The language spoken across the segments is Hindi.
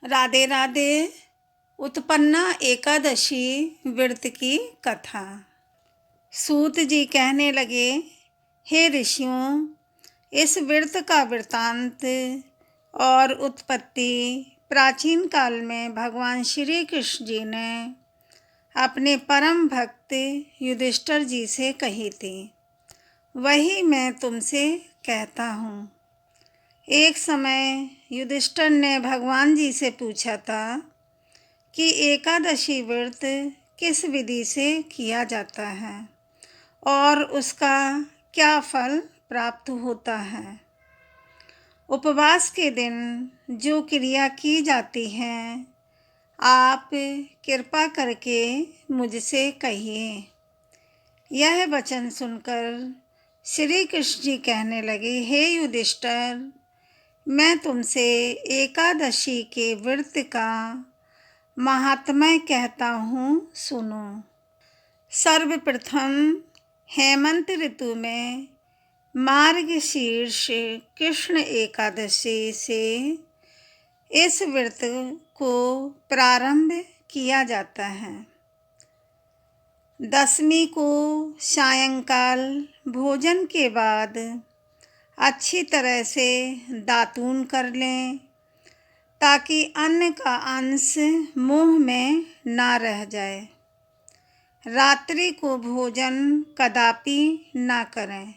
राधे राधे। उत्पन्ना एकादशी व्रत की कथा। सूत जी कहने लगे, हे ऋषियों, इस व्रत का वृतांत और उत्पत्ति प्राचीन काल में भगवान श्री कृष्ण जी ने अपने परम भक्त युधिष्ठिर जी से कही थी। वही मैं तुमसे कहता हूँ। एक समय युधिष्ठिर ने भगवान जी से पूछा था कि एकादशी व्रत किस विधि से किया जाता है और उसका क्या फल प्राप्त होता है। उपवास के दिन जो क्रिया की जाती है, आप कृपा करके मुझसे कहिए। यह वचन सुनकर श्री कृष्ण जी कहने लगे, हे युधिष्ठिर, मैं तुमसे एकादशी के व्रत का महात्म्य कहता हूँ, सुनो। सर्वप्रथम हेमंत ऋतु में मार्गशीर्ष कृष्ण एकादशी से इस व्रत को प्रारंभ किया जाता है। दशमी को सायंकाल भोजन के बाद अच्छी तरह से दातून कर लें, ताकि अन्न का अंश मुंह में ना रह जाए। रात्रि को भोजन कदापि ना करें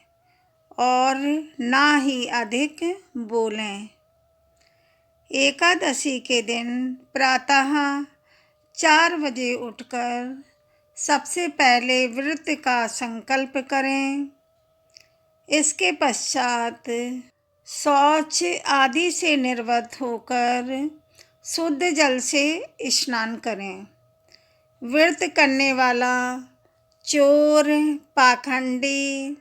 और ना ही अधिक बोलें। एकादशी के दिन प्रातः 4 बजे उठकर सबसे पहले व्रत का संकल्प करें। इसके पश्चात शौच आदि से निवृत्त होकर शुद्ध जल से स्नान करें। व्रत करने वाला चोर, पाखंडी,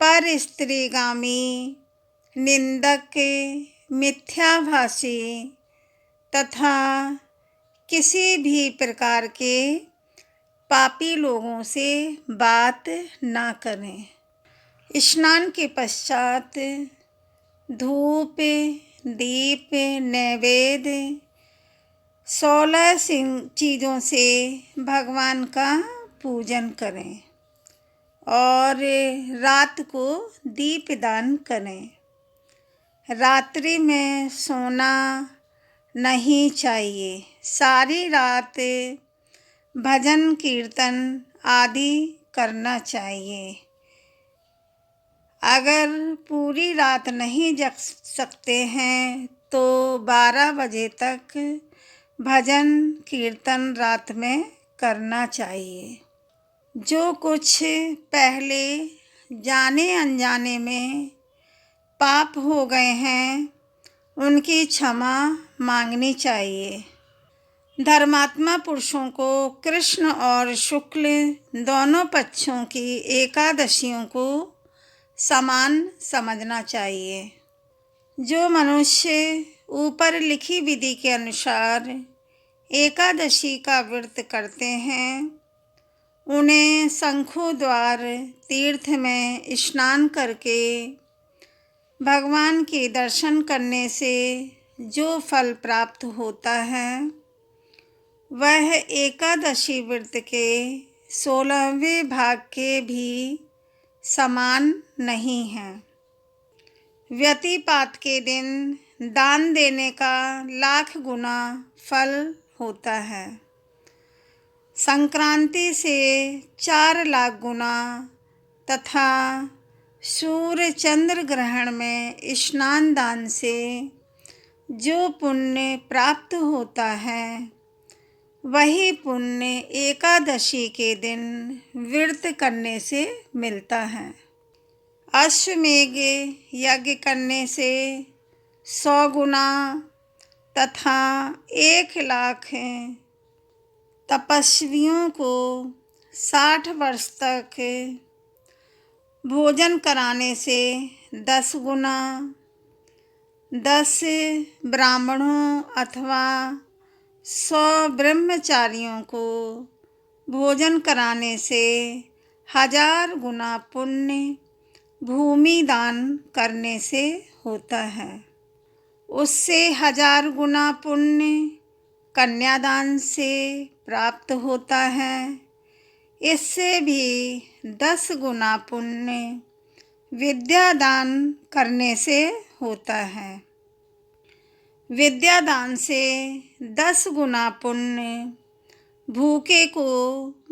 पर स्त्रीगामी, निंदक, मिथ्याभाषी तथा किसी भी प्रकार के पापी लोगों से बात ना करें। स्नान के पश्चात धूप, दीप, नैवेद्य 16 चीज़ों से भगवान का पूजन करें और रात को दीपदान करें। रात्रि में सोना नहीं चाहिए। सारी रात भजन कीर्तन आदि करना चाहिए। अगर पूरी रात नहीं जग सकते हैं तो 12 बजे तक भजन कीर्तन रात में करना चाहिए। जो कुछ पहले जाने अनजाने में पाप हो गए हैं, उनकी क्षमा मांगनी चाहिए। धर्मात्मा पुरुषों को कृष्ण और शुक्ल दोनों पक्षों की एकादशियों को समान समझना चाहिए। जो मनुष्य ऊपर लिखी विधि के अनुसार एकादशी का व्रत करते हैं, उन्हें शंखों द्वार तीर्थ में स्नान करके भगवान के दर्शन करने से जो फल प्राप्त होता है, वह एकादशी व्रत के 16वें भाग के भी समान नहीं है। व्यतिपात के दिन दान देने का लाख गुना फल होता है। संक्रांति से 4 लाख गुना तथा सूर्य चंद्र ग्रहण में स्नान दान से जो पुण्य प्राप्त होता है, वही पुण्य एकादशी के दिन व्रत करने से मिलता है। अश्वमेघ यज्ञ करने से 100 गुना तथा 1 लाख तपस्वियों को 60 वर्ष तक भोजन कराने से 10 गुना, 10 ब्राह्मणों अथवा 100 ब्रह्मचारियों को भोजन कराने से 1000 गुना पुण्य भूमि दान करने से होता है। उससे 1000 गुना पुण्य कन्यादान से प्राप्त होता है। इससे भी 10 गुना पुण्य विद्यादान करने से होता है। विद्यादान से 10 गुना पुण्य भूखे को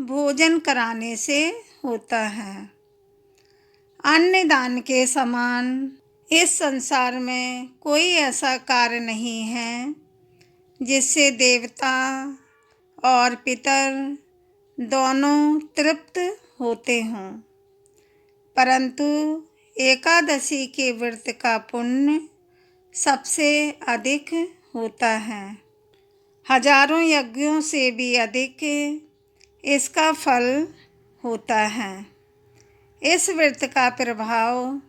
भोजन कराने से होता है। अन्न दान के समान इस संसार में कोई ऐसा कार्य नहीं है जिससे देवता और पितर दोनों तृप्त होते हों, परंतु एकादशी के व्रत का पुण्य सबसे अधिक होता है। हजारों यज्ञों से भी अधिक इसका फल होता है। इस व्रत का प्रभाव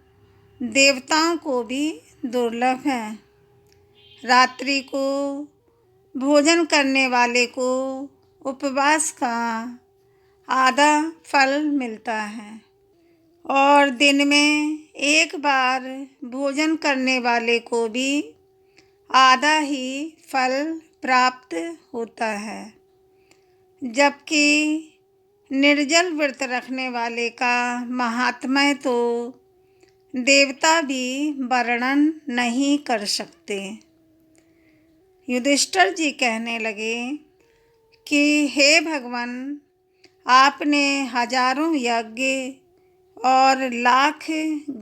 देवताओं को भी दुर्लभ है। रात्रि को भोजन करने वाले को उपवास का आधा फल मिलता है और दिन में एक बार भोजन करने वाले को भी आधा ही फल प्राप्त होता है, जबकि निर्जल व्रत रखने वाले का महात्म्य तो देवता भी वर्णन नहीं कर सकते। युधिष्ठिर जी कहने लगे कि हे भगवान, आपने हजारों यज्ञ और लाख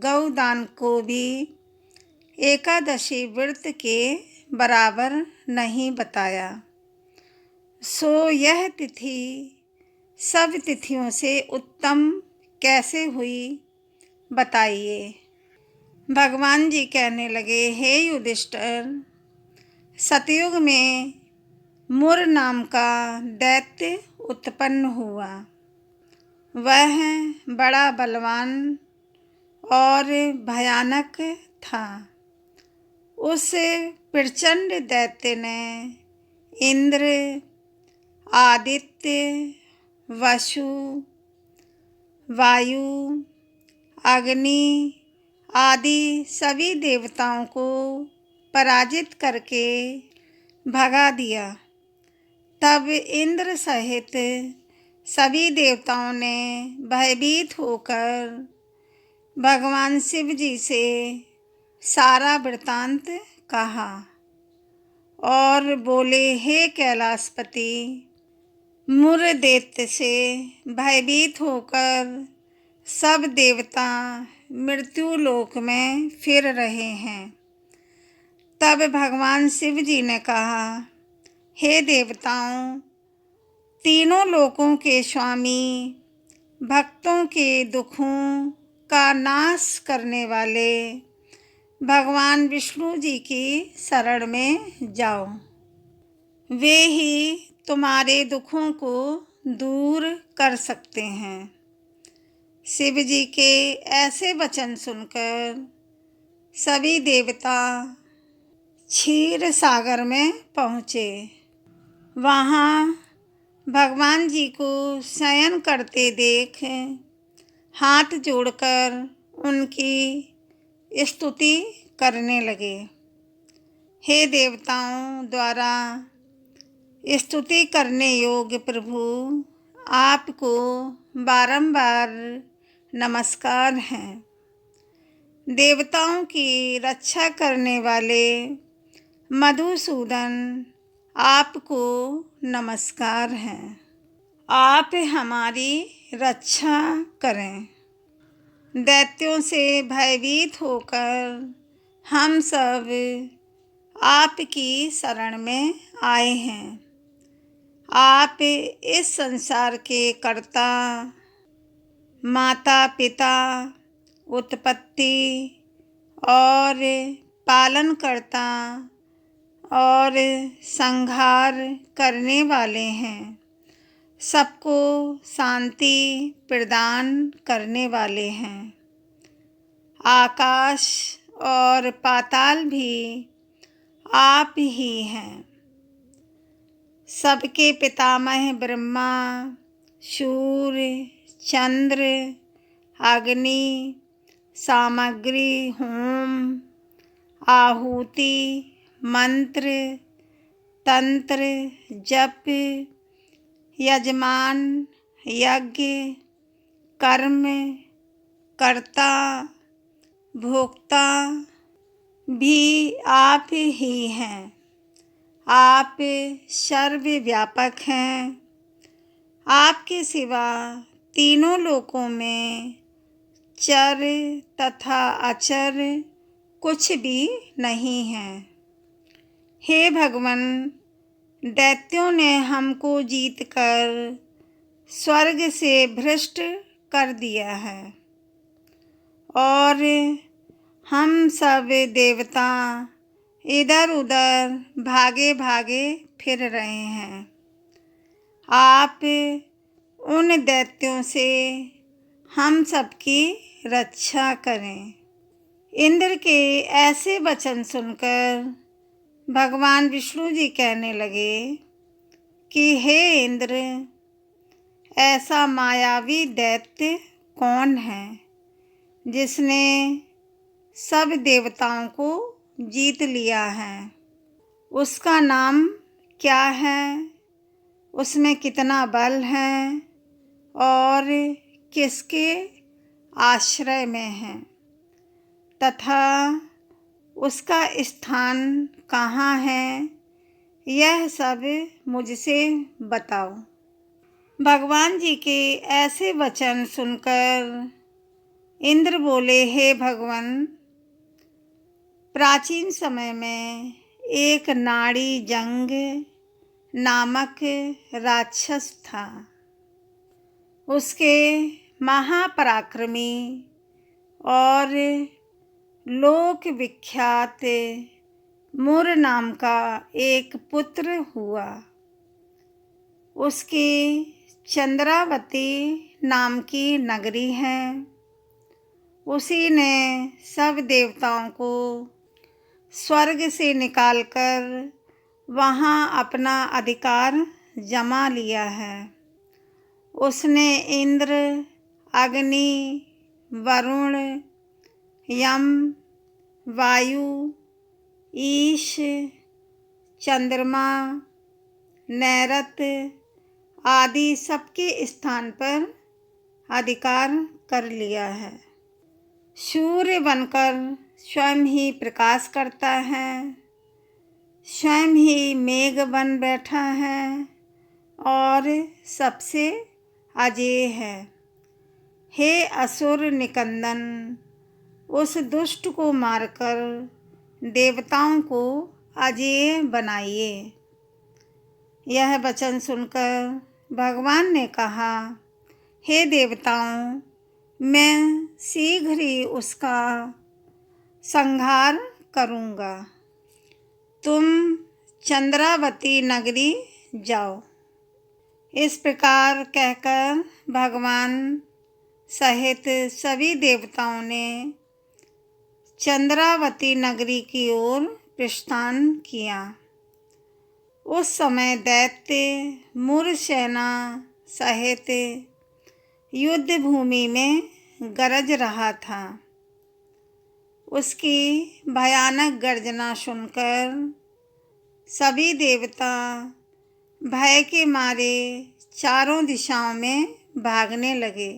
गौदान को भी एकादशी व्रत के बराबर नहीं बताया, सो यह तिथि सब तिथियों से उत्तम कैसे हुई, बताइए। भगवान जी कहने लगे, हे युधिष्ठिर, सतयुग में मुर नाम का दैत्य उत्पन्न हुआ। वह बड़ा बलवान और भयानक था। उस प्रचंड दैत्य ने इंद्र, आदित्य, वसु, वायु, अग्नि आदि सभी देवताओं को पराजित करके भगा दिया। तब इंद्र सहित सभी देवताओं ने भयभीत होकर भगवान शिव जी से सारा वृतांत कहा और बोले, हे कैलाशपति, मुर दैत्य से भयभीत होकर सब देवता मृत्यु लोक में फिर रहे हैं। तब भगवान शिव जी ने कहा, हे देवताओं, तीनों लोकों के स्वामी, भक्तों के दुखों का नाश करने वाले भगवान विष्णु जी की शरण में जाओ। वे ही तुम्हारे दुखों को दूर कर सकते हैं। शिव जी के ऐसे वचन सुनकर सभी देवता क्षीर सागर में पहुँचे। वहाँ भगवान जी को शयन करते देख हाथ जोड़कर उनकी स्तुति करने लगे। हे देवताओं द्वारा स्तुति करने योग्य प्रभु, आपको बारंबार नमस्कार है। देवताओं की रक्षा करने वाले मधुसूदन, आपको नमस्कार है। आप हमारी रक्षा करें। दैत्यों से भयभीत होकर हम सब आपकी शरण में आए हैं। आप इस संसार के कर्ता, माता पिता, उत्पत्ति और पालन करता और संहार करने वाले हैं। सबको शांति प्रदान करने वाले हैं। आकाश और पाताल भी आप ही हैं। सबके पितामह ब्रह्मा, सूर्य, चंद्र, अग्नि, सामग्री, होम, आहुति मंत्र, तंत्र, जप, यजमान, यज्ञ, कर्म, कर्ता, भोक्ता भी आप ही हैं। आप सर्वव्यापक हैं। आपके सिवा तीनों लोकों में चर तथा अचर कुछ भी नहीं है। हे भगवान, दैत्यों ने हमको जीतकर स्वर्ग से भ्रष्ट कर दिया है और हम सब देवता इधर उधर भागे भागे फिर रहे हैं। आप उन दैत्यों से हम सबकी रक्षा करें। इंद्र के ऐसे वचन सुनकर भगवान विष्णु जी कहने लगे कि हे इंद्र, ऐसा मायावी दैत्य कौन है जिसने सब देवताओं को जीत लिया है? उसका नाम क्या है? उसमें कितना बल है और किसके आश्रय में है तथा उसका स्थान कहाँ है? यह सब मुझसे बताओ। भगवान जी के ऐसे वचन सुनकर इंद्र बोले, हे भगवान, प्राचीन समय में एक नाड़ी जंग नामक राक्षस था। उसके महापराक्रमी और लोक विख्यात मुर नाम का एक पुत्र हुआ। उसकी चंद्रावती नाम की नगरी है। उसी ने सब देवताओं को स्वर्ग से निकालकर वहाँ अपना अधिकार जमा लिया है। उसने इंद्र, अग्नि, वरुण, यम, वायु, ईश, चंद्रमा, नैरत आदि सबके स्थान पर अधिकार कर लिया है। सूर्य बनकर स्वयं ही प्रकाश करता है, स्वयं ही मेघ बन बैठा है और सबसे अजेय है। हे असुर निकंदन, उस दुष्ट को मारकर देवताओं को अजेय बनाइए। यह वचन सुनकर भगवान ने कहा, हे देवताओं, मैं शीघ्र ही उसका संहार करूँगा। तुम चंद्रावती नगरी जाओ। इस प्रकार कहकर भगवान सहित सभी देवताओं ने चंद्रावती नगरी की ओर प्रस्थान किया। उस समय दैत्य मुर सेना सहित युद्ध भूमि में गरज रहा था। उसकी भयानक गर्जना सुनकर सभी देवता भय के मारे चारों दिशाओं में भागने लगे।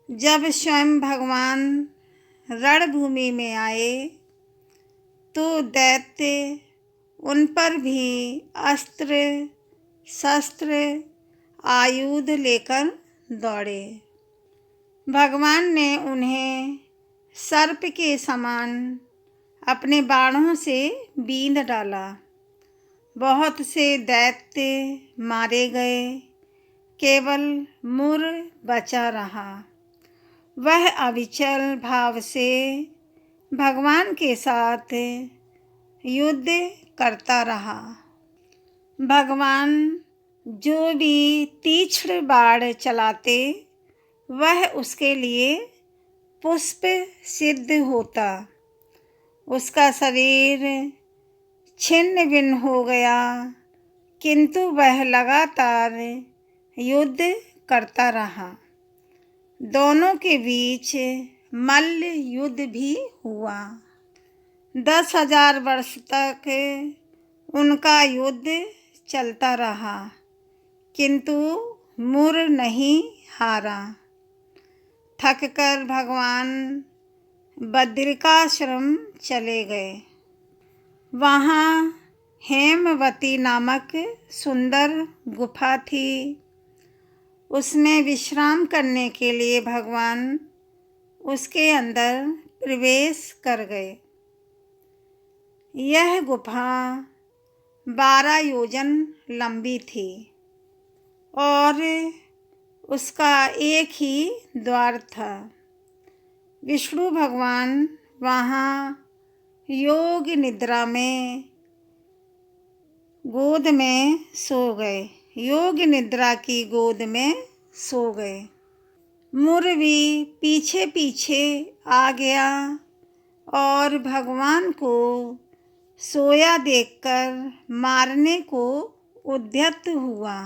जब स्वयं भगवान रणभूमि में आए तो दैत्य उन पर भी अस्त्र शस्त्र आयुध लेकर दौड़े। भगवान ने उन्हें सर्प के समान अपने बाणों से बींध डाला। बहुत से दैत्य मारे गए, केवल मुर बचा रहा। वह अविचल भाव से भगवान के साथ युद्ध करता रहा। भगवान जो भी तीक्ष्ण बाण चलाते वह उसके लिए पुष्प सिद्ध होता। उसका शरीर छिन्न भिन्न हो गया, किंतु वह लगातार युद्ध करता रहा। दोनों के बीच मल्ल युद्ध भी हुआ। 10,000 वर्ष तक उनका युद्ध चलता रहा, किंतु मुर नहीं हारा। थककर भगवान बद्रिकाश्रम चले गए। वहाँ हेमवती नामक सुंदर गुफा थी। उसमें विश्राम करने के लिए भगवान उसके अंदर प्रवेश कर गए। यह गुफा 12 योजन लंबी थी और उसका एक ही द्वार था। विष्णु भगवान वहाँ योग निद्रा में गोद में सो गए। योग निद्रा की गोद में सो गए। मुर भी पीछे पीछे आ गया और भगवान को सोया देखकर मारने को उद्यत हुआ।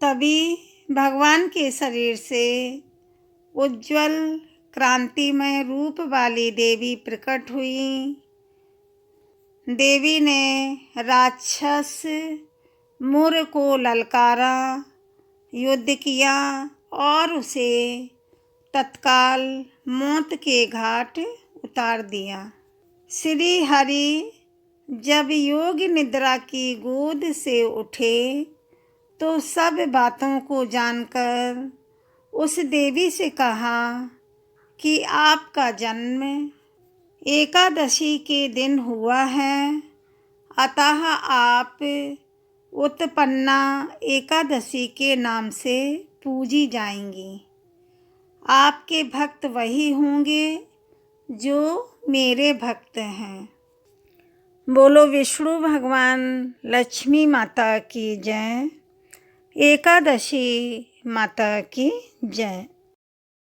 तभी भगवान के शरीर से उज्ज्वल क्रांतिमय रूप वाली देवी प्रकट हुई। देवी ने राक्षस मुर को ललकारा, युद्ध किया और उसे तत्काल मौत के घाट उतार दिया। श्री हरि जब योग निद्रा की गोद से उठे तो सब बातों को जानकर उस देवी से कहा कि आपका जन्म एकादशी के दिन हुआ है, अतः आप उत्पन्ना एकादशी के नाम से पूजी जाएंगी। आपके भक्त वही होंगे जो मेरे भक्त हैं। बोलो विष्णु भगवान लक्ष्मी माता की जय। एकादशी माता की जय।